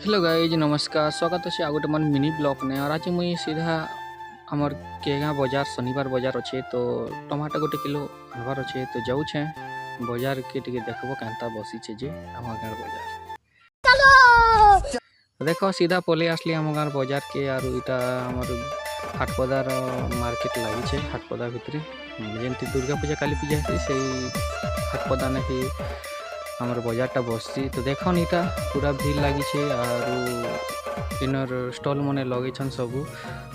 Hello guys नमस्कार स्वागत अच्छे आगे मन मिनी ब्लॉग ने और आज मुई सीधा आमर केगा बाजार शनिवार बाजार अच्छे तो टमाटर गोटे किलो आनबार अच्छे तो जाऊे बाजार के टिके देखबो केनता बसीचे जे आम गाँव बाजार देख सीधा पलि आसली आम गाँव बाजार के आर इटा आमर हाटपदार मार्केट लगी हाटपदा भितर जमी दुर्गा पूजा काली पूजा से हाटपदा ने ही आमर बाजारटा बसची तो देखन इटा पूरा भीड़ लगी और इनर स्टल मैंने लगे सबू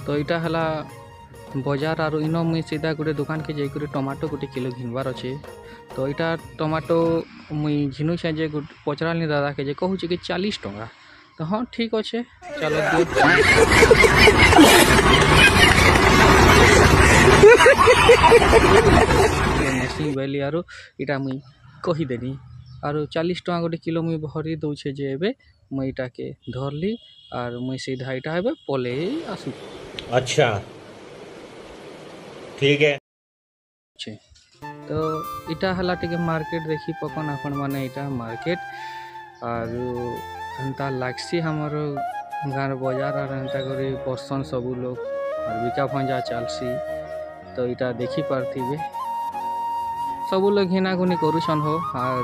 तो यहाँ है बाजार आर इन मुई सीधा गोटे दुकान के जाकर टमाटो गोटे किलो घिनबार अच्छे तो यहाँ टमाटो मुई घिनुछे जे पचरानी दादा के कहूँ कि 40 टंका तो हाँ ठीक अच्छे चलो दियो बैली आरो इटा मुई कहीदेनी आर 40 टंका गोटे किलो मुई भरी दौचे जे एबे मुई इटा के धरली और मुई सीधा इटा एबे पले आसु। अच्छा ठीक है तो इटा हला टिके मार्केट देखी पकन आपण माने इटा मार्केट और एंता लागसी हमर गाँव बाजार और एंता करी बसन सबू लोग और बिका भंजा चलसी तो इटा देखी पार्थिबे सबू लोग घिनाघुनी करुछन हो और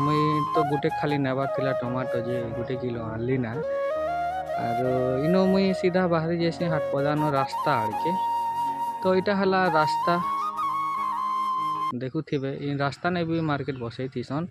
मुई तो गोटे खाली नेबार थिला टमाटो जे गोटे किलो आनली ना और इनो मुई सीधा बाहरी जैसे हाटपदानो रास्ता आड़के तो इटा हला रास्ता देखुथिबे इन रास्ता ने भी मार्केट बसई थीसन